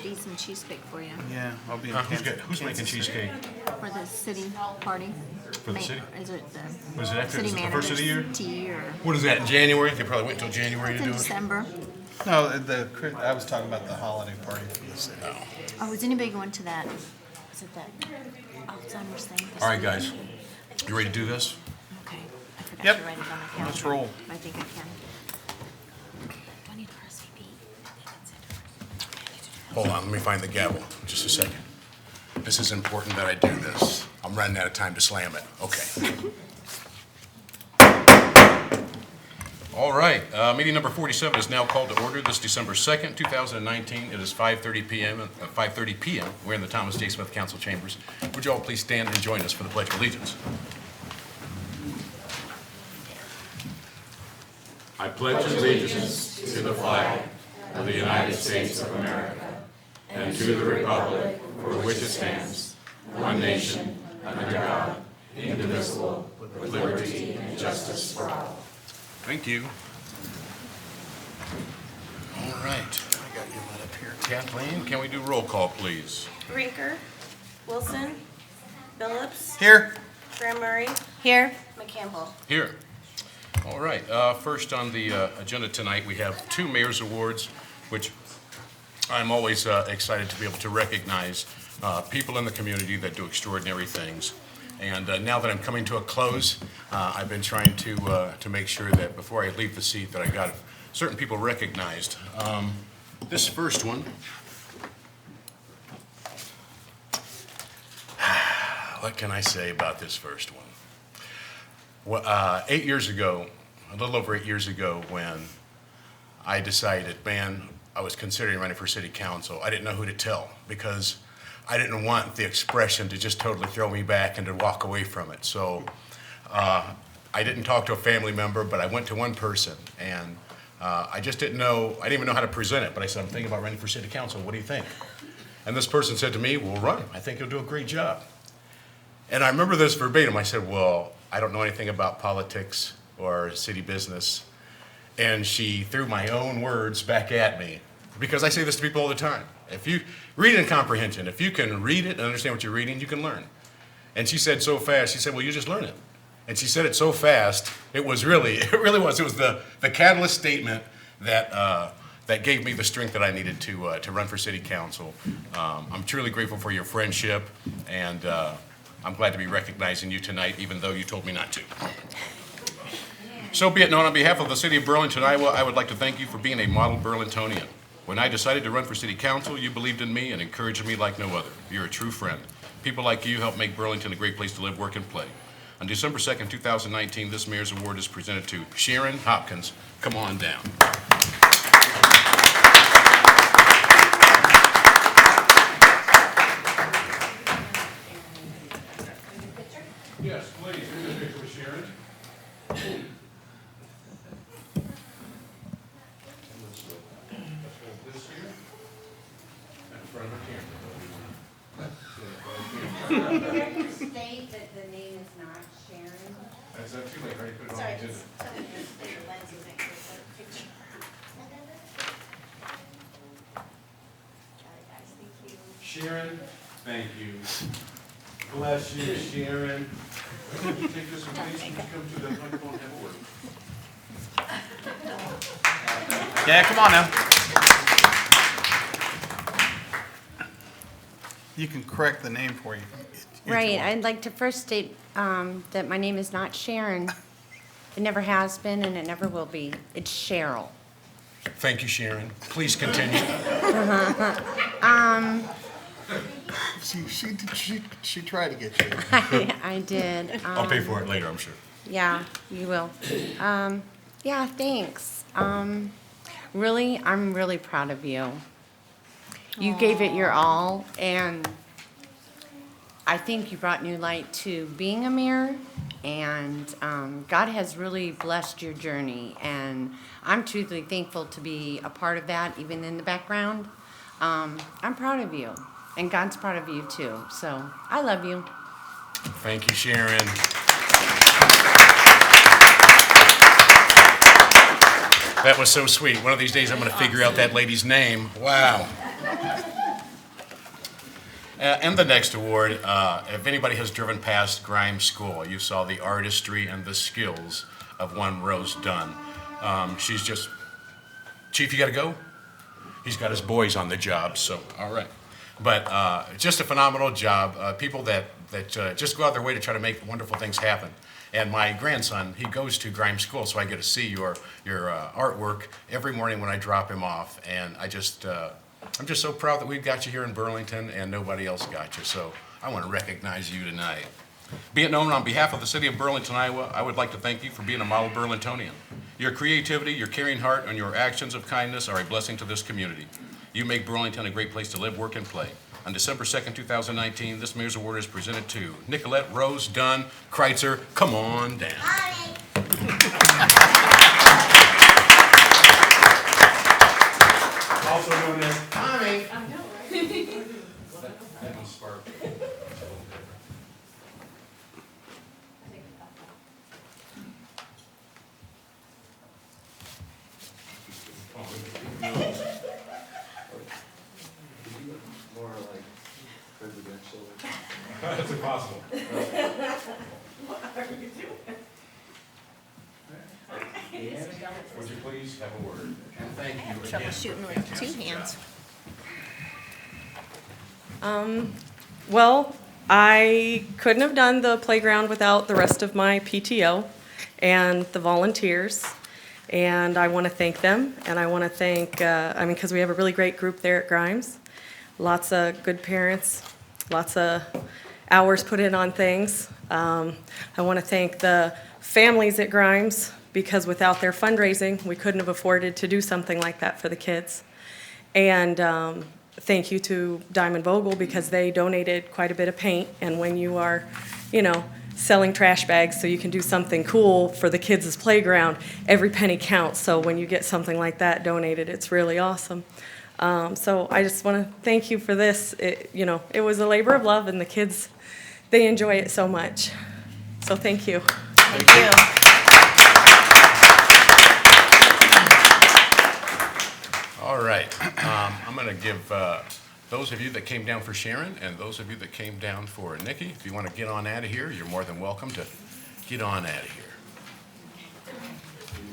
decent cheesecake for you Yeah, I'll be in Who's making cheesecake? for the city party. For the city? Is it the Was it after? city Is it the first of the year? manager's tea or? What is that, in January? They probably wait until January It's to in do it? December. No, I was talking about the holiday party for the city. Oh, is anybody going to that? Is it that Alzheimer's thing? All right, guys. You ready to do this? Okay. I forgot Yep. to write it on my calendar. Let's roll. I think I can. Do I need RSVP? Hold on, let me find the gavel. Just a second. This is important that I do this. I'm running out of time to slam it. Okay. All right, meeting number 47 is now called to order this December 2nd, 2019. It is 5:30 p.m. We're in the Thomas J. Smith Council Chambers. Would you all please stand and join us for the Pledge of Allegiance? I pledge allegiance to the flag of the United States of America and to the republic for which it stands, one nation, under God, indivisible, with liberty and justice for all. Thank you. All right. I got you lit up here. Kathleen, can we do roll call, please? Rinker, Wilson, Phillips, Here. Graham Murray, Here. McCampbell. Here. All right. First on the agenda tonight, we have two Mayor's Awards, which I'm always excited to be able to recognize people in the community that do extraordinary things. And now that I'm coming to a close, I've been trying to make sure that before I leave the seat that I got certain people recognized. This first one, what can I say about this first one? Well, 8 years ago, a little over 8 years ago, when I decided, man, I was considering running for city council, I didn't know who to tell because I didn't want the expression to just totally throw me back and to walk away from it. So I didn't talk to a family member, but I went to one person, and I just didn't know, I didn't even know how to present it, but I said, I'm thinking about running for city council, what do you think? And this person said to me, well, run, I think you'll do a great job. And I remember this verbatim, I said, well, I don't know anything about politics or city business. And she threw my own words back at me, because I say this to people all the time. If you read and comprehension, if you can read it and understand what you're reading, you can learn. And she said so fast, she said, well, you just learn it. And she said it so fast, it really was. It was the catalyst statement that gave me the strength that I needed to run for city council. I'm truly grateful for your friendship, and I'm glad to be recognizing you tonight, even though you told me not to. So be it known, on behalf of the city of Burlington, Iowa, I would like to thank you for being a model Burlingtonian. When I decided to run for city council, you believed in me and encouraged me like no other. You're a true friend. People like you help make Burlington a great place to live, work, and play. On December 2nd, 2019, this Mayor's Award is presented to Sharon Hopkins. Come on down. Yes, please, do the picture with Sharon. This here, in front of the camera. State that the name is not Sharon. That's not too late, right? Put it on the Sorry, agenda. just tell me to state the lens and make sure it's a picture. Got it, guys, thank you. Sharon, thank you. Bless you, Sharon. Would you take this in place and come to the microphone and have a word? Yeah, come on now. You can correct the name for you. if you Right, want. I'd like to first state that my name is not Sharon. It never has been and it never will be. It's Cheryl. Thank you, Sharon. Please continue. She tried to get you. I did. I'll pay for it later, I'm sure. Yeah, you will. Yeah, thanks. Really, I'm really proud of you. You gave it your all, and I think you brought new light to being a mayor, and God has really blessed your journey, and I'm truly thankful to be a part of that, even in the background. I'm proud of you, and God's proud of you too, so I love you. Thank you, Sharon. That was so sweet. One of these days I'm going to figure out that lady's name. Wow. And the next award, if anybody has driven past Grimes School, you saw the artistry and the skills of one Rose Dunn. She's just, Chief, you gotta go? He's got his boys on the job, so, all right. But just a phenomenal job. People that just go out their way to try to make wonderful things happen. And my grandson, he goes to Grimes School, so I get to see your artwork every morning when I drop him off. And I'm just so proud that we've got you here in Burlington and nobody else got you. So I want to recognize you tonight. Be it known, on behalf of the city of Burlington, Iowa, I would like to thank you for being a model Burlingtonian. Your creativity, your caring heart, and your actions of kindness are a blessing to this community. You make Burlington a great place to live, work, and play. On December 2nd, 2019, this Mayor's Award is presented to Nicolette Rose Dunn Kreitzer. Come on down. Also known as Tommy. That was spark. More like presidential. That's impossible. Would you please have a word? And thank you again. Troubleshooting with two hands. Well, I couldn't have done the playground without the rest of my PTO and the volunteers. And I want to thank them, and I want to thank, because we have a really great group there at Grimes. Lots of good parents, lots of hours put in on things. I want to thank the families at Grimes, because without their fundraising, we couldn't have afforded to do something like that for the kids. And thank you to Diamond Vogel, because they donated quite a bit of paint, and when you are, selling trash bags so you can do something cool for the kids' playground, every penny counts. So when you get something like that donated, it's really awesome. So I just want to thank you for this. It was a labor of love, and the kids, they enjoy it so much. So thank you. Thank you. All right. I'm going to give those of you that came down for Sharon and those of you that came down for Nikki, if you want to get on out of here, you're more than welcome to get on out of here.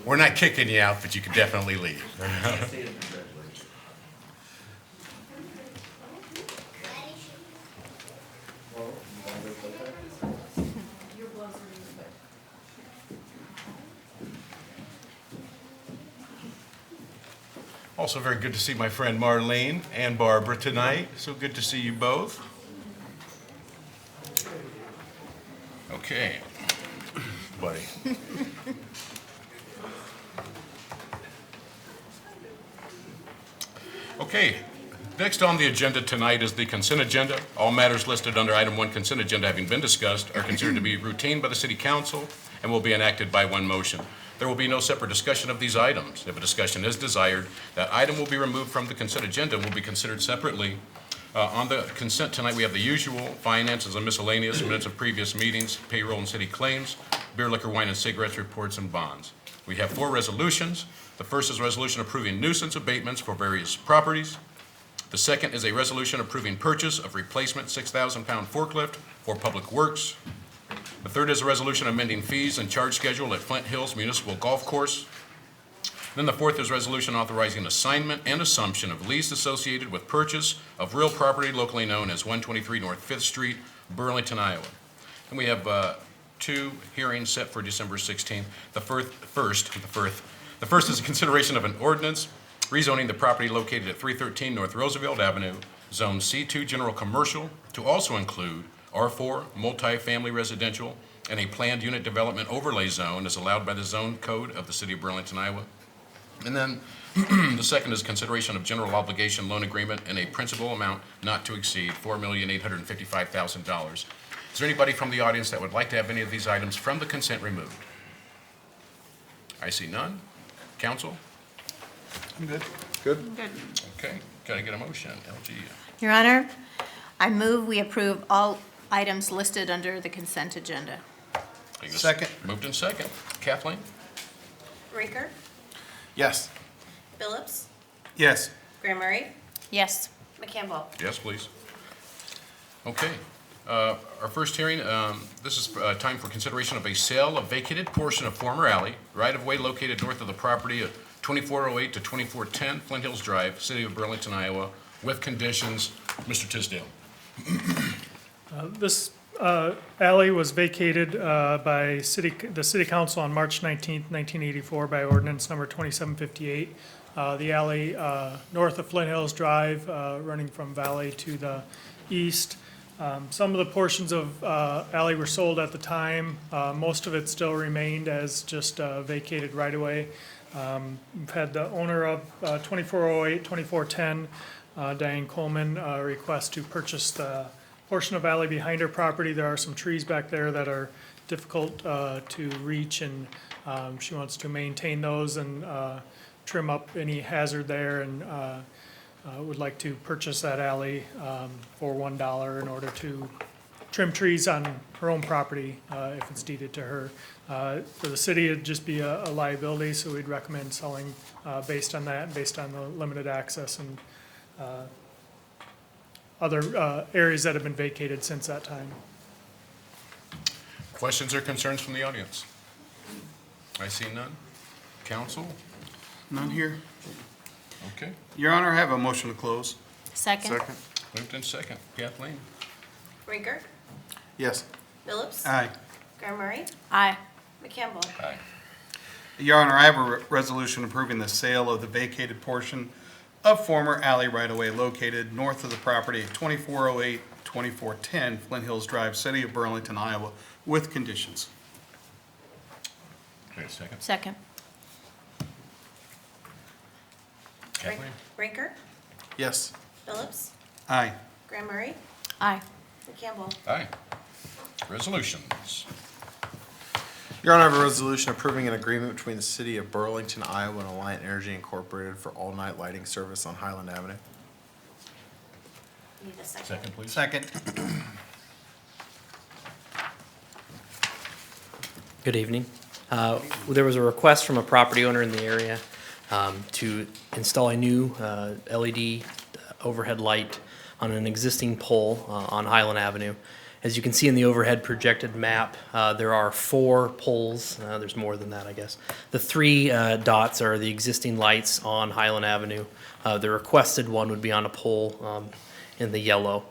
We're not kicking you out, but you can definitely leave. Also very good to see my friend Marlene and Barbara tonight. So good to see you both. Okay, buddy. Okay, next on the agenda tonight is the consent agenda. All matters listed under item 1 consent agenda having been discussed are considered to be routine by the city council and will be enacted by one motion. There will be no separate discussion of these items. If a discussion is desired, that item will be removed from the consent agenda and will be considered separately. On the consent tonight, we have the usual finances and miscellaneous, minutes of previous meetings, payroll and city claims, beer, liquor, wine, and cigarettes, reports, and bonds. We have 4 resolutions. The first is a resolution approving nuisance abatements for various properties. The second is a resolution approving purchase of replacement 6,000-pound forklift for Public Works. The third is a resolution amending fees and charge schedule at Flint Hills Municipal Golf Course. Then the fourth is a resolution authorizing assignment and assumption of lease associated with purchase of real property locally known as 123 North 5th Street, Burlington, Iowa. And we have 2 hearings set for December 16th. The first is a consideration of an ordinance rezoning the property located at 313 North Roosevelt Avenue, Zone C2 General Commercial, to also include R4 multifamily residential and a planned unit development overlay zone as allowed by the zone code of the city of Burlington, Iowa. And then the second is consideration of general obligation loan agreement in a principal amount not to exceed $4,855,000. Is there anybody from the audience that would like to have any of these items from the consent removed? I see none. Council? I'm good. Good. Okay. Can I get a motion? LG. Your Honor, I move we approve all items listed under the consent agenda. Second. Moved in second. Kathleen? Rinker, Yes. Phillips, Yes. Graham Murray, Yes. McCampbell. Yes, please. Okay. Our first hearing, this is time for consideration of a sale of vacated portion of former alley, right-of-way located north of the property at 2408 to 2410 Flint Hills Drive, City of Burlington, Iowa, with conditions. Mr. Tisdale. This alley was vacated by the city council on March 19th, 1984 by ordinance number 2758. The alley north of Flint Hills Drive, running from Valley to the east. Some of the portions of alley were sold at the time. Most of it still remained as just vacated right-of-way. We've had the owner of 2408, 2410, Diane Coleman, request to purchase the portion of alley behind her property. There are some trees back there that are difficult to reach, and she wants to maintain those and trim up any hazard there, and would like to purchase that alley for $1 in order to trim trees on her own property if it's deeded to her. For the city, it'd just be a liability, so we'd recommend selling based on that, based on the limited access and other areas that have been vacated since that time. Questions or concerns from the audience? I see none. Council? None here. Okay. Your Honor, I have a motion to close. Second? Moved in second. Kathleen? Rinker, Yes. Phillips. Aye. Graham Murray, Aye. McCampbell. Aye. Your Honor, I have a resolution approving the sale of the vacated portion of former alley right-of-way located north of the property at 2408, 2410 Flint Hills Drive, City of Burlington, Iowa, with conditions. Okay, second. Second? Kathleen? Rinker, Yes. Phillips. Aye. Graham Murray, Aye. McCampbell. Aye. Resolutions. Your Honor, I have a resolution approving an agreement between the City of Burlington, Iowa, and Alliant Energy Incorporated for all-night lighting service on Highland Avenue. Need a second. Second, please. Second. Good evening. There was a request from a property owner in the area to install a new LED overhead light on an existing pole on Highland Avenue. As you can see in the overhead projected map, there are 4 poles. There's more than that, I guess. The 3 dots are the existing lights on Highland Avenue. The requested one would be on a pole in the yellow.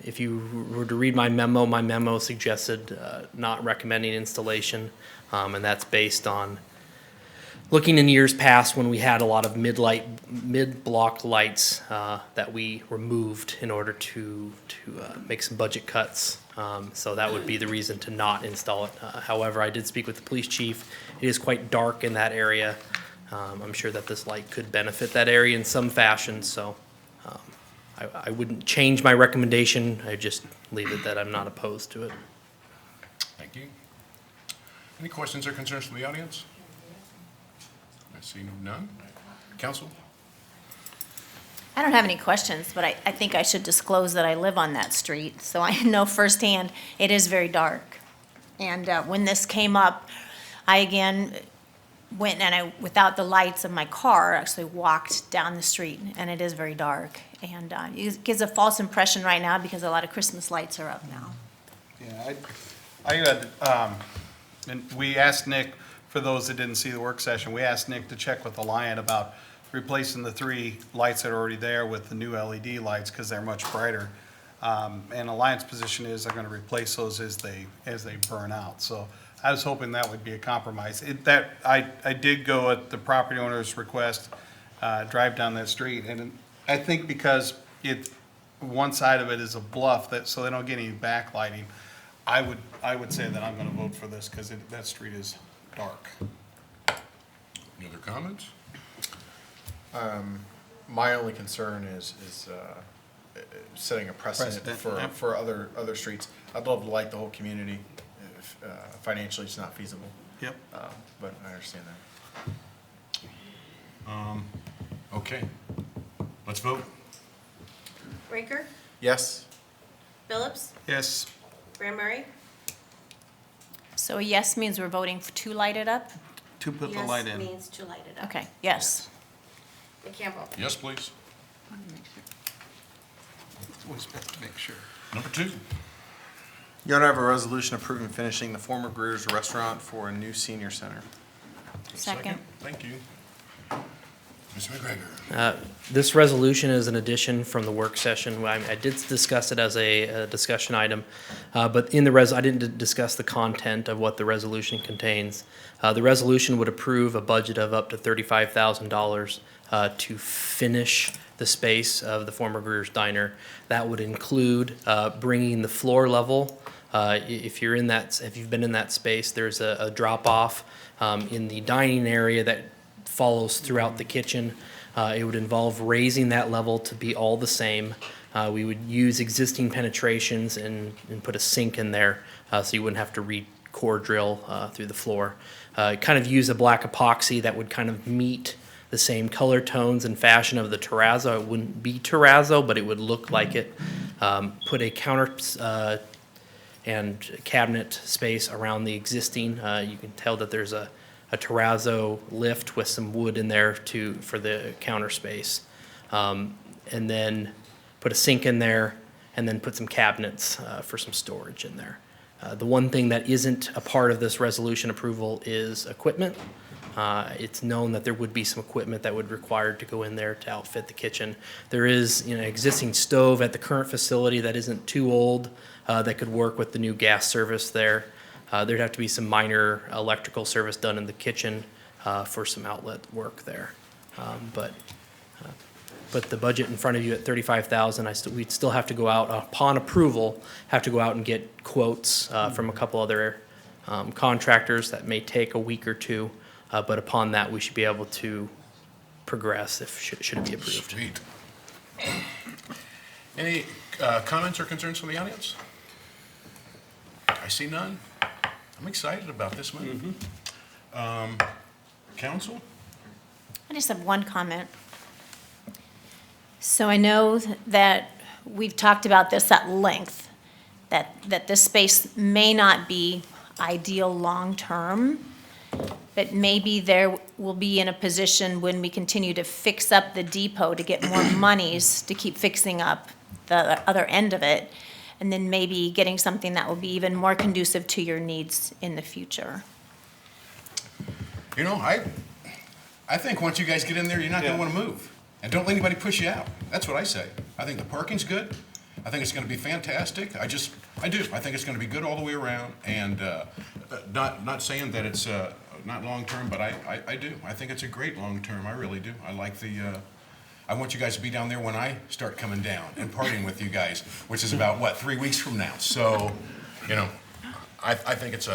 If you were to read my memo suggested not recommending installation, and that's based on looking in years past when we had a lot of mid-block lights that we removed in order to make some budget cuts. So that would be the reason to not install it. However, I did speak with the police chief. It is quite dark in that area. I'm sure that this light could benefit that area in some fashion, so I wouldn't change my recommendation. I just leave it that I'm not opposed to it. Thank you. Any questions or concerns from the audience? I see none. Council? I don't have any questions, but I think I should disclose that I live on that street, so I know firsthand it is very dark. And when this came up, I again went and without the lights of my car, actually walked down the street, and it is very dark. And it gives a false impression right now because a lot of Christmas lights are up now. Yeah, I had, and we asked Nick, for those that didn't see the work session, we asked Nick to check with Alliant about replacing the 3 lights that are already there with the new LED lights because they're much brighter. And Alliant's position is they're gonna replace those as they burn out. So I was hoping that would be a compromise. I did go at the property owner's request, drive down that street, and I think because one side of it is a bluff, so they don't get any backlighting, I would say that I'm gonna vote for this because that street is dark. Any other comments? My only concern is setting a precedent Precedent, for other streets. I'd love to light the whole community. If, financially, it's not feasible, Yep. but I understand that. Okay. Let's vote. Rinker, Yes? Phillips, Yes. Graham Murray. So a yes means we're voting to light it up? To put the light Yes in. means to light it up. Okay, yes. McCampbell. Yes, please. Always best to make sure. Number 2. Your Honor, I have a resolution approving finishing the former Greer's Restaurant for a new senior center. Second. Thank you. Mr. McGregor. This resolution is an addition from the work session. I did discuss it as a discussion item, but in the I didn't discuss the content of what the resolution contains. The resolution would approve a budget of up to $35,000 to finish the space of the former Greer's Diner. That would include bringing the floor level. If you've been in that space, there's a drop off in the dining area that follows throughout the kitchen. It would involve raising that level to be all the same. We would use existing penetrations and put a sink in there so you wouldn't have to core drill through the floor. Kind of use a black epoxy that would kind of meet the same color tones and fashion of the terrazzo. It wouldn't be terrazzo, but it would look like it. Put a counter and cabinet space around the existing. You can tell that there's a terrazzo lift with some wood in there for the counter space. And then put a sink in there, and then put some cabinets for some storage in there. The one thing that isn't a part of this resolution approval is equipment. It's known that there would be some equipment that would require to go in there to outfit the kitchen. There is an existing stove at the current facility that isn't too old that could work with the new gas service there. There'd have to be some minor electrical service done in the kitchen for some outlet work there. But the budget in front of you at $35,000, we'd still have to go out, upon approval, have to go out and get quotes from a couple other contractors. That may take a week or two, but upon that, we should be able to progress should it be approved. Sweet. Any comments or concerns from the audience? I see none. I'm excited about this one. Council? I just have one comment. So I know that we've talked about this at length, that this space may not be ideal long-term, but maybe there will be in a position when we continue to fix up the depot to get more monies to keep fixing up the other end of it, and then maybe getting something that will be even more conducive to your needs in the future. You know, I think once you guys get in there, you're not going to want to move. And don't let anybody push you out. That's what I say. I think the parking's good. I think it's going to be fantastic. I do. I think it's going to be good all the way around. And not saying that it's not long-term, but I do. I think it's a great long-term. I really do. I like I want you guys to be down there when I start coming down and partying with you guys, which is about, 3 weeks from now. So, you know, I think it's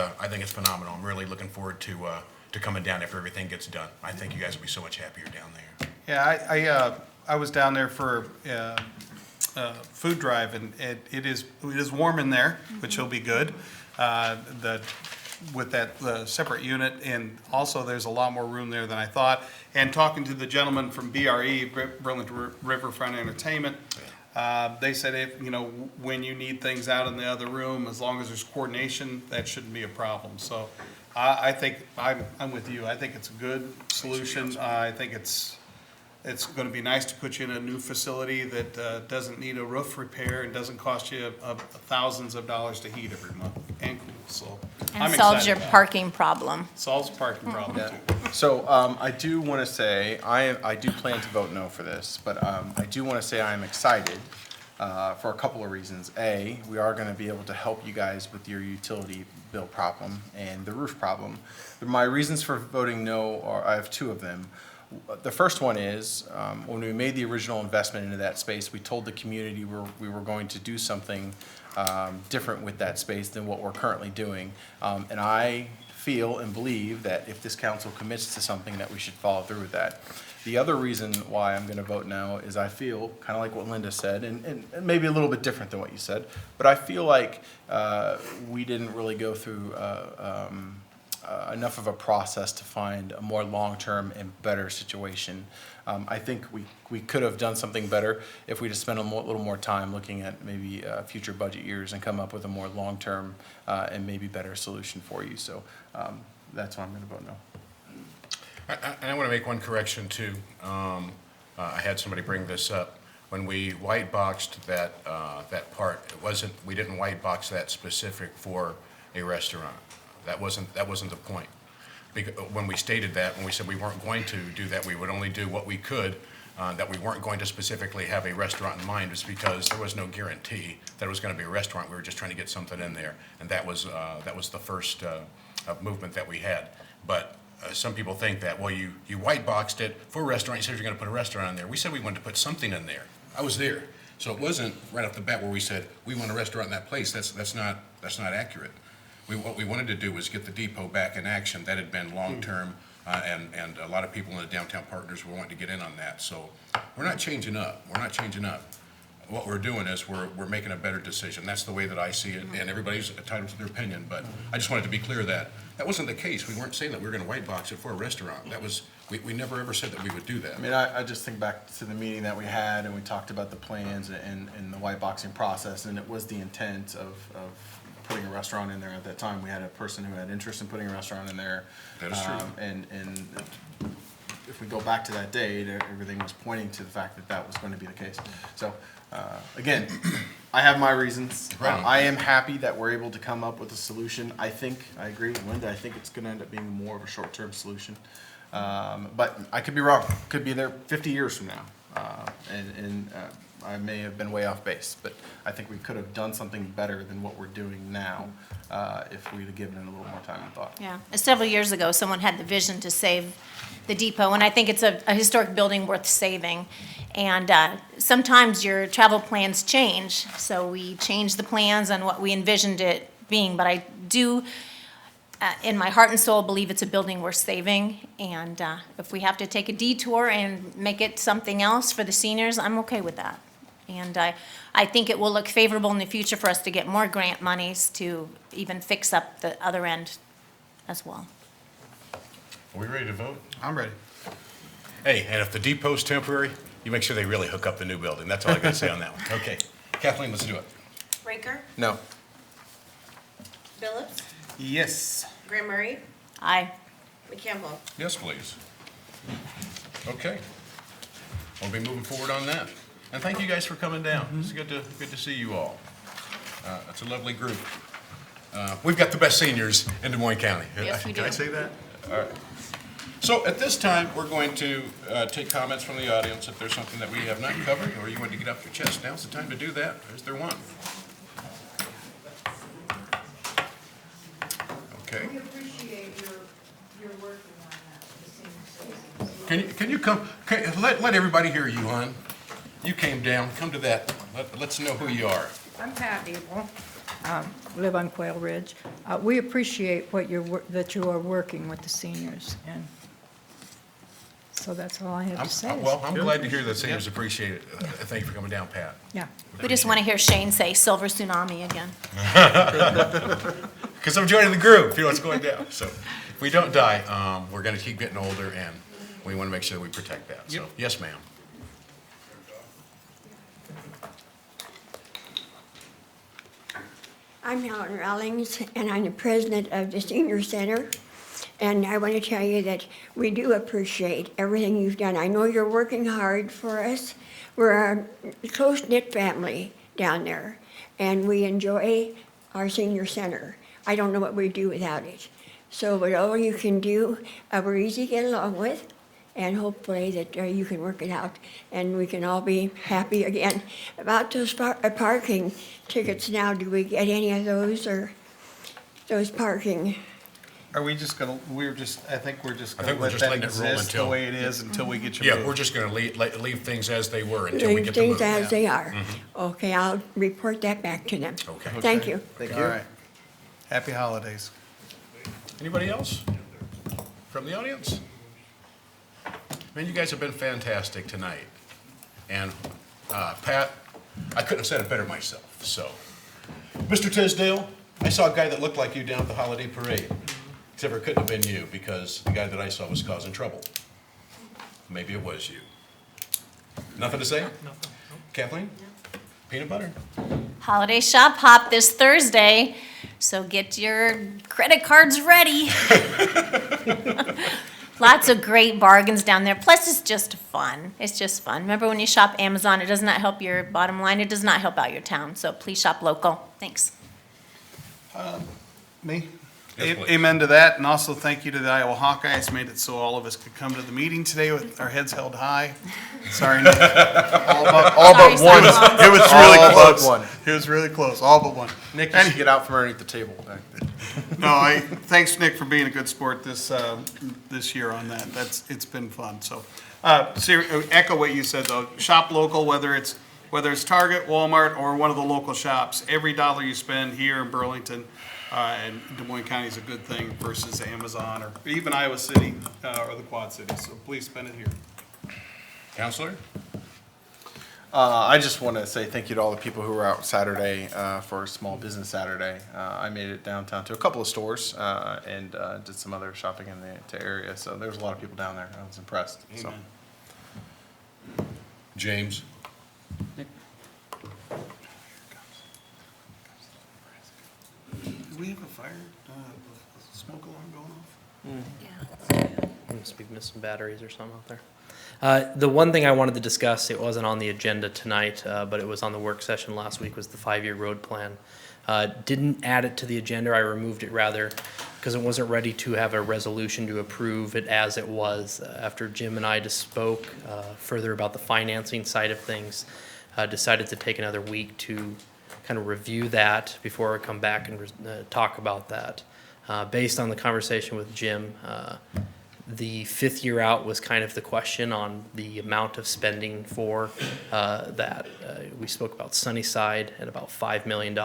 phenomenal. I'm really looking forward to coming down after everything gets done. I think you guys will be so much happier down there. Yeah, I was down there for food drive, and it is warm in there, which will be good. With that separate unit, and also there's a lot more room there than I thought. And talking to the gentleman from BRE, Burlington Riverfront Entertainment, they said when you need things out in the other room, as long as there's coordination, that shouldn't be a problem. So I think I'm with you. I think it's a good solution. I think it's going to be nice to put you in a new facility that doesn't need a roof repair and doesn't cost you thousands of dollars to heat every month and cool. So I'm And excited solves your about it. parking problem. Solves the parking problem Yeah. too. So I do want to say, I do plan to vote no for this, but I do want to say I am excited for a couple of reasons. A, we are going to be able to help you guys with your utility bill problem and the roof problem. My reasons for voting no I have two of them. The first one is, when we made the original investment into that space, we told the community we were going to do something different with that space than what we're currently doing. And I feel and believe that if this council commits to something, that we should follow through with that. The other reason why I'm going to vote no is I feel, kind of like what Linda said, and maybe a little bit different than what you said, but I feel like we didn't really go through enough of a process to find a more long-term and better situation. I think we could have done something better if we just spent a little more time looking at maybe future budget years and come up with a more long-term and maybe better solution for you. So that's why I'm going to vote no. And I want to make one correction too. I had somebody bring this up. when we white boxed that, that part, we didn't white box that specific for a restaurant. That wasn't the point. When we stated that, when we said we weren't going to do that, we would only do what we could, that we weren't going to specifically have a restaurant in mind, is because there was no guarantee that it was gonna be a restaurant. We were just trying to get something in there, and that was the first movement that we had. But some people think that, well, you white boxed it for a restaurant, you said you're gonna put a restaurant in there. We said we wanted to put something in there. I was there. So it wasn't right off the bat where we said, we want a restaurant in that place. That's not accurate. What we wanted to do was get the depot back in action. That had been long-term, and a lot of people in the downtown partners were wanting to get in on that. So we're not changing up. We're not changing up. What we're doing is we're making a better decision. That's the way that I see it, and everybody's entitled to their opinion, but I just wanted to be clear that that wasn't the case. We weren't saying that we were gonna white box it for a restaurant. That was, we never ever said that we would do that. I mean, I just think back to the meeting that we had, and we talked about the plans and the white boxing process, and it was the intent of putting a restaurant in there. At that time, we had a person who had interest in putting a restaurant in there. That is true. And if we go back to that date, everything was pointing to the fact that that was going to be the case. So, again, I have my reasons. Right. I am happy that we're able to come up with a solution. I agree with Linda, I think it's gonna end up being more of a short-term solution. But I could be wrong, could be there 50 years from now. And I may have been way off base, but I think we could have done something better than what we're doing now, if we'd have given it a little more time and thought. Yeah, several years ago, someone had the vision to save the depot, and I think it's a historic building worth saving. And sometimes your travel plans change, so we change the plans on what we envisioned it being. But I do, in my heart and soul, believe it's a building worth saving. And if we have to take a detour and make it something else for the seniors, I'm okay with that. And I think it will look favorable in the future for us to get more grant monies to even fix up the other end as well. Are we ready to vote? I'm ready. Hey, and if the depot's temporary, you make sure they really hook up the new building. That's all I gotta say on that one. Okay. Kathleen, let's do it. Raker, No. Phillips, Yes. Graham Murray, Aye. McCampbell. Yes, please. Okay. We'll be moving forward on that. And thank you guys for coming down. It's good to see you all. It's a lovely group. We've got the best seniors in Des Moines County. Yes, we Can I do. say that? All right. So at this time, we're going to take comments from the audience. If there's something that we have not covered, or you want to get off your chest, now's the time to do that. Is there one? Okay. We appreciate your working on that, the senior citizens. Can you come, let everybody hear you, hon. You came down, come to that, let's know who you are. I'm Pat Abel, live on Quail Ridge. We appreciate that you are working with the seniors, and so that's all I have to say. I'm glad to hear that seniors appreciate it. Thank you for coming down, Pat. Yeah. We just want to hear Shane say silver tsunami again. Because I'm joining the group, you know what's going down. So if we don't die, we're gonna keep getting older, and we want to make sure that we protect that. So, yes, ma'am. I'm Helen Rawlings, and I'm the president of the Senior Center. And I want to tell you that we do appreciate everything you've done. I know you're working hard for us. We're a close-knit family down there, and we enjoy our Senior Center. I don't know what we'd do without it. So, but all you can do, we're easy to get along with, and hopefully that you can work it out, and we can all be happy again. About those parking tickets now, do we get any of those, or those parking? Are we just gonna, I think we're just I gonna think we're let just that letting it roll exist the until- way it is until we get your Yeah, move. we're just gonna leave things as they were until we Leave get to things move. as they are. Okay, I'll report that back to them. Okay. Thank you. Thank All you. right. Happy holidays. Anybody else from the audience? Man, you guys have been fantastic tonight. And Pat, I couldn't have said it better myself, so. Mr. Tisdale, I saw a guy that looked like you down at the holiday parade. Except for it couldn't have been you, because the guy that I saw was causing trouble. Maybe it was you. Nothing to say? Nothing. Kathleen? Peanut butter? Holiday shop hop this Thursday, so get your credit cards ready. Lots of great bargains down there. Plus, it's just fun. It's just fun. Remember when you shop Amazon, it does not help your bottom line. It does not help out your town. So please shop local. Thanks. Me? Yes, please. Amen to that, and also thank you to the Iowa Hawkeyes, made it so all of us could come to the meeting today with our heads held high. Sorry, Nick. All Sorry, but one. Cyclones. It was really All but close. one. It was really close, all but one. Nick, you should get out from underneath the table back there. No, thanks, Nick, for being a good sport this year on that. It's been fun, so. Echo what you said, though. Shop local, whether it's Target, Walmart, or one of the local shops. Every dollar you spend here in Burlington and Des Moines County is a good thing versus Amazon or even Iowa City or the Quad Cities. So please spend it here. Counselor? I just want to say thank you to all the people who were out Saturday for Small Business Saturday. I made it downtown to a couple of stores and did some other shopping in the area. So there was a lot of people down there. I was impressed. So. Amen. James? Do we have a fire, smoke alarm going off? Must be missing batteries or something out there. The one thing I wanted to discuss, it wasn't on the agenda tonight, but it was on the work session last week, was the 5-year road plan. Didn't add it to the agenda, I removed it rather, because it wasn't ready to have a resolution to approve it as it was. After Jim and I just spoke further about the financing side of things, decided to take another week to kind of review that before I come back and talk about that. Based on the conversation with Jim, the 5th year out was kind of the question on the amount of spending for that. We spoke about Sunnyside at about $5 million.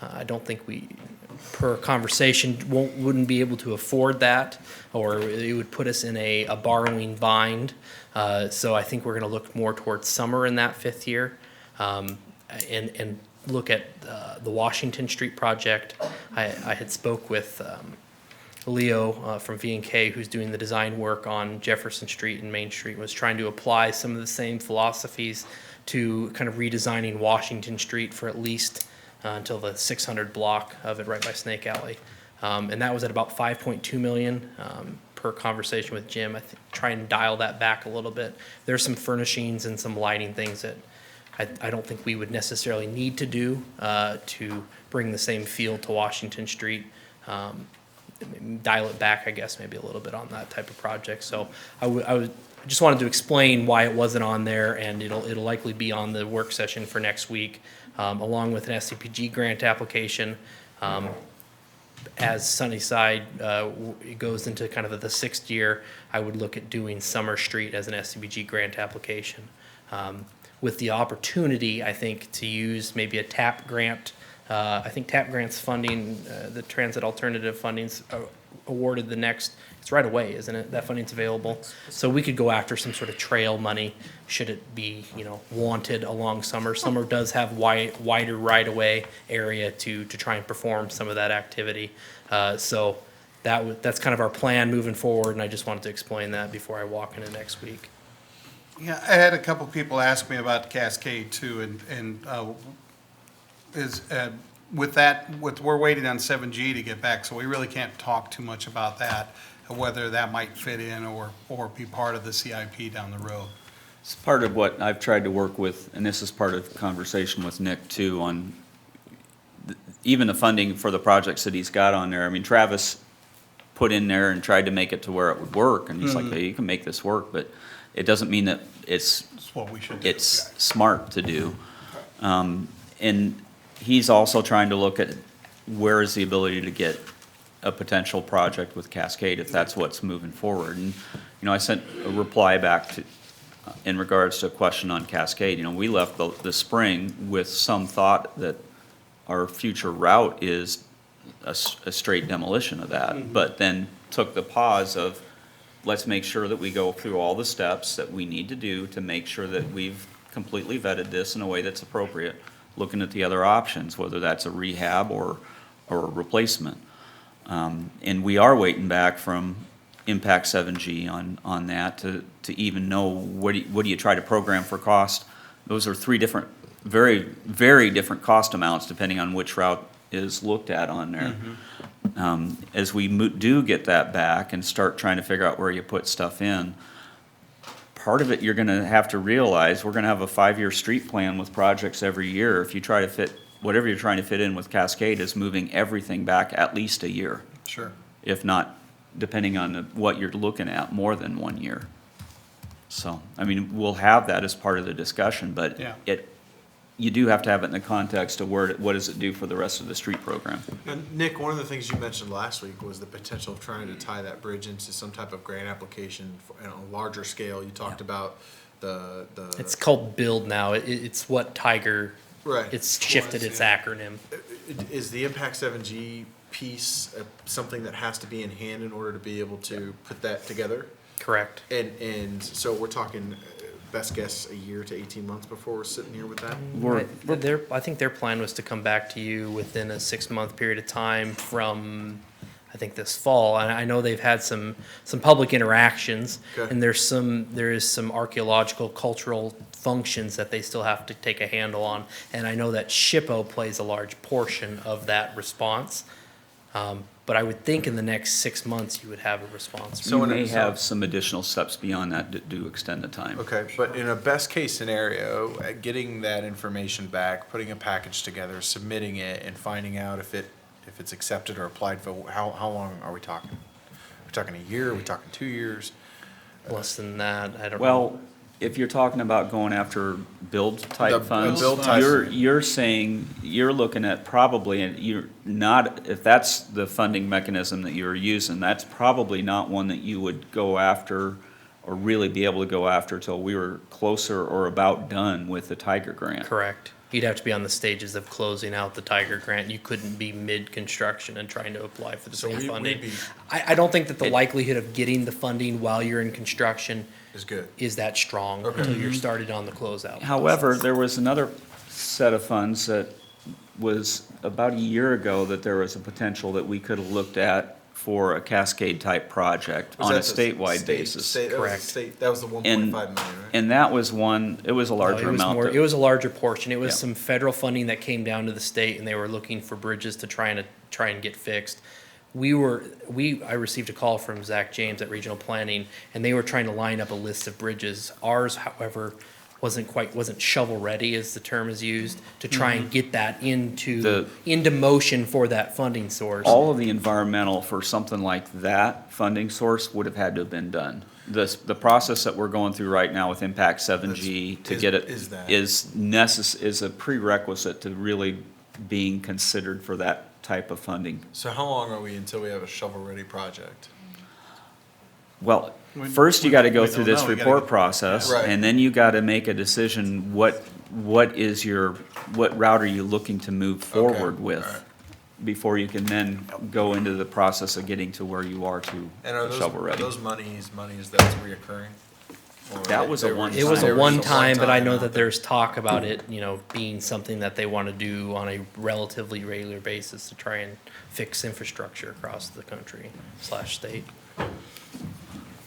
I don't think we, per conversation, wouldn't be able to afford that, or it would put us in a borrowing bind. So I think we're going to look more towards summer in that 5th year, and look at the Washington Street project. I had spoke with Leo from V&K, who's doing the design work on Jefferson Street and Main Street, was trying to apply some of the same philosophies to kind of redesigning Washington Street for at least until the 600 block of it right by Snake Alley. And that was at about 5.2 million per conversation with Jim. I think try and dial that back a little bit. There's some furnishings and some lighting things that I don't think we would necessarily need to do to bring the same feel to Washington Street. Dial it back, I guess, maybe a little bit on that type of project. So I just wanted to explain why it wasn't on there, and it'll likely be on the work session for next week, along with an SCPG grant application. As Sunnyside it goes into kind of the 6th year, I would look at doing Summer Street as an SCPG grant application. With the opportunity, I think, to use maybe a TAP grant. I think TAP grants funding, the transit alternative funding's awarded the next, it's right away, isn't it? That funding's available. So we could go after some sort of trail money, should it be, wanted along Summer. Summer does have wider right-of-way area to try and perform some of that activity. So that's kind of our plan moving forward, and I just wanted to explain that before I walk into next week. Yeah, I had a couple people ask me about Cascade too, and we're waiting on 7G to get back, so we really can't talk too much about that, whether that might fit in or be part of the CIP down the road. It's part of what I've tried to work with, and this is part of the conversation with Nick too, on even the funding for the projects that he's got on there. I mean, Travis put in there and tried to make it to where it would work, and he's like, hey, you can make this work, but it doesn't mean that it's what we should do. It's smart to do. And he's also trying to look at where is the ability to get a potential project with Cascade if that's what's moving forward. And, I sent a reply back to, in regards to a question on Cascade. We left the spring with some thought that our future route is a straight demolition of that, but then took the pause of, let's make sure that we go through all the steps that we need to do to make sure that we've completely vetted this in a way that's appropriate, looking at the other options, whether that's a rehab or a replacement. And we are waiting back from Impact 7G on that to even know what do you try to program for cost. Those are 3 different, very, very different cost amounts depending on which route is looked at on there. As we do get that back and start trying to figure out where you put stuff in, part of it you're gonna have to realize, we're gonna have a 5-year street plan with projects every year. If you try to fit, whatever you're trying to fit in with Cascade is moving everything back at least a year, Sure. if not, depending on what you're looking at, more than 1 year. So, I mean, we'll have that as part of the discussion, but Yeah. you do have to have it in the context of what does it do for the rest of the street program. And Nick, one of the things you mentioned last week was the potential of trying to tie that bridge into some type of grant application on a larger scale. You talked about the. It's called BUILD now. It's what Tiger, Right. it's shifted its acronym. Is the Impact 7G piece something that has to be in hand in order to be able to put that together? Correct. And so we're talking, best guess, a year to 18 months before we're sitting here with that? I think their plan was to come back to you within a 6-month period of time from, I think, this fall. And I know they've had some public interactions, Okay. and there is some archaeological, cultural functions that they still have to take a handle on. And I know that SHPO plays a large portion of that response. But I would think in the next 6 months, you would have a response. You may have some additional steps beyond that that do extend the time. Okay, but in a best-case scenario, getting that information back, putting a package together, submitting it, and finding out if it's accepted or applied for, how long are we talking? We're talking a year, are we talking 2 years? Less than that, I don't know. Well, if you're talking about going after build-type The funds, build-type. you're saying, you're looking at probably, and you're not, if that's the funding mechanism that you're using, that's probably not one that you would go after or really be able to go after till we were closer or about done with the Tiger grant. Correct. You'd have to be on the stages of closing out the Tiger grant. You couldn't be mid-construction and trying to apply for the So same we'd funding. be- I don't think that the likelihood of getting the funding while you're in construction Is good. is that strong Okay. until you're started on the closeout. However, there was another set of funds that was about a year ago that there was a potential that we could have looked at for a Cascade-type project Was on a that the statewide state- basis. state- that was the Correct. state- That was the 1.5 million, right? And that was one, it was a No, larger it was amount. more- that- It was a larger portion. It was Yeah. some federal funding that came down to the state, and they were looking for bridges to try and get fixed. I received a call from Zach James at Regional Planning, and they were trying to line up a list of bridges. Ours, however, wasn't shovel-ready, as the term is used, to try and get that into motion for that funding source. All of the environmental for something like that funding source would have had to have been done. The process that we're going through right now with Impact 7G to get it is a prerequisite to really being considered for that type of funding. So how long are we until we have a shovel-ready project? Well, first you gotta go we through don't this know. We gotta report go- process, Right. and then you gotta make a decision, what route are you looking to move forward with? alright. Before you can then go into the process of getting to where you are to And are shovel those, are ready. those monies that's reoccurring? Or That was a they were- one-time. It was they a were just one-time, but I know amount that there's talk about it, being something that they want to do on a relatively regular basis to try and fix infrastructure across the country / state.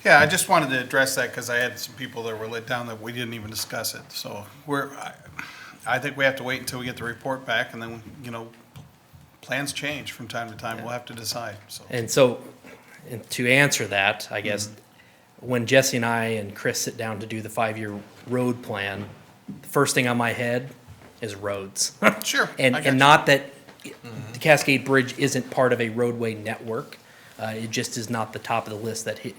Yeah, I just wanted to address that because I had some people that were let down that we didn't even discuss it. So I think we have to wait until we get the report back and then, plans change from time to time. We'll have to decide, so. And so, and to answer that, I guess, when Jesse and I and Chris sit down to do the 5-year road plan, the first thing on my head is roads. Sure. I And got you. not that the Cascade Bridge isn't part of a roadway network. It just is not the top of the list that hit,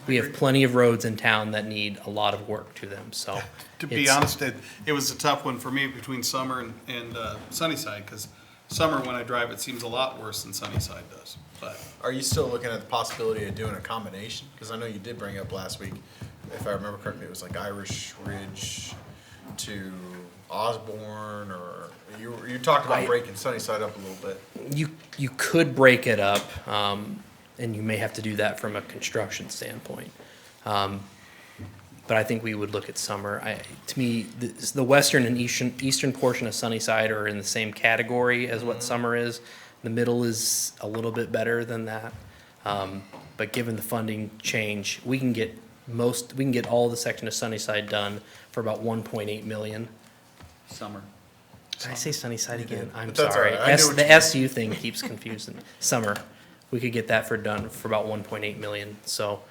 we have plenty of roads in town that need a lot of work to them, so. To be honest, it was a tough one for me between Summer and Sunnyside, because Summer, when I drive, it seems a lot worse than Sunnyside does, but. Are you still looking at the possibility of doing a combination? Because I know you did bring up last week, if I remember correctly, it was like Irish Ridge to Osborne, or you talked about breaking Sunnyside up a little bit. You could break it up, and you may have to do that from a construction standpoint. But I think we would look at Summer. To me, the western and eastern portion of Sunnyside are in the same category as what Summer is. The middle is a little bit better than that. But given the funding change, we can get all the section of Sunnyside done for about 1.8 million. Summer. Did I say Sunnyside again? I'm But that's sorry. all right. I knew what The you- SU thing keeps confusing me. Summer, we could get that done for about 1.8 million. So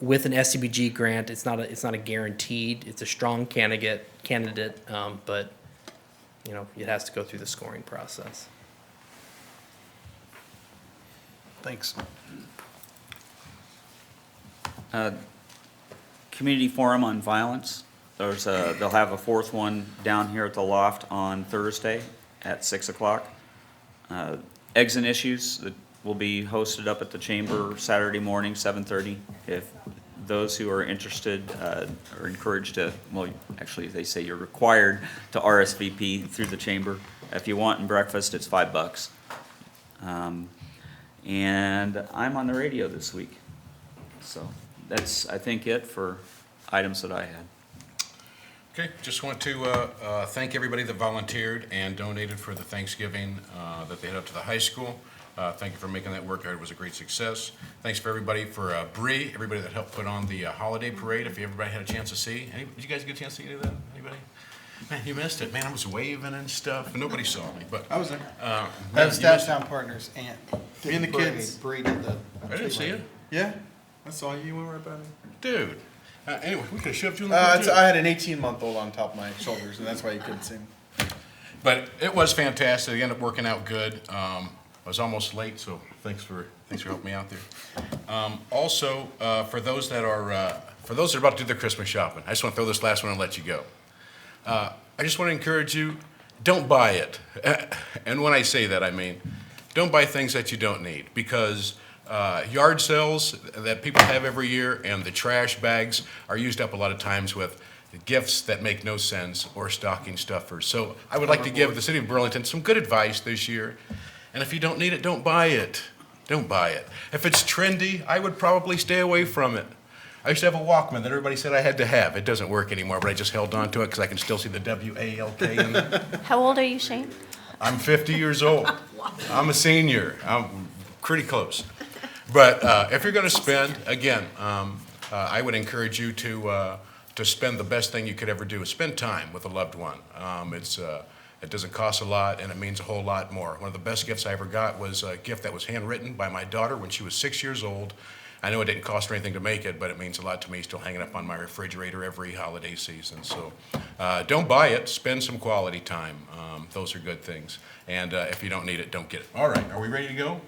with an SCBG grant, it's not a guaranteed, it's a strong candidate, but, you know, it has to go through the scoring process. Thanks. Community Forum on Violence. They'll have a fourth one down here at the loft on Thursday at 6 o'clock. Eggs and Issues that will be hosted up at the chamber Saturday morning, 7:30. If those who are interested are encouraged to, well, actually, they say you're required to RSVP through the chamber. If you want breakfast, it's $5. And I'm on the radio this week. So that's, I think, it for items that I had. Okay, just want to thank everybody that volunteered and donated for the Thanksgiving that they had up to the high school. Thank you for making that work. It was a great success. Thanks for everybody for Bree, everybody that helped put on the holiday parade. If everybody had a chance to see, did you guys get a chance to see that? Anybody? Man, you missed it. Man, I was waving and stuff. Nobody saw me, but I was there. That was Stafftown Partners and. Me and the kids. Bree did the. I didn't see it, Yeah, I saw you. You went right by me. dude. Anyway, we could have shoved you in the I too. had an 18-month-old on top of my shoulders, and that's why you couldn't see me. But it was fantastic. It ended up working out good. I was almost late, so thanks for helping me out there. Also, for those that are about to do their Christmas shopping, I just want to throw this last one and let you go. I just want to encourage you, don't buy it. And when I say that, I mean, don't buy things that you don't need, because yard sales that people have every year and the trash bags are used up a lot of times with gifts that make no sense or stocking stuffers. So I would like to give the city of Burlington some good advice this year. And if you don't need it, don't buy it. Don't buy it. If it's trendy, I would probably stay away from it. I used to have a Walkman that everybody said I had to have. It doesn't work anymore, but I just held on to it because I can still see the W-A-L-K in it. How old are you, Shane? I'm 50 years old. I'm a senior. I'm pretty close. But if you're going to spend, again, I would encourage you to spend the best thing you could ever do, is spend time with a loved one. It doesn't cost a lot, and it means a whole lot more. One of the best gifts I ever got was a gift that was handwritten by my daughter when she was 6 years old. I know it didn't cost her anything to make it, but it means a lot to me, still hanging up on my refrigerator every holiday season. So don't buy it, spend some quality time. Those are good things. And if you don't need it, don't get it. All right, are we ready to go?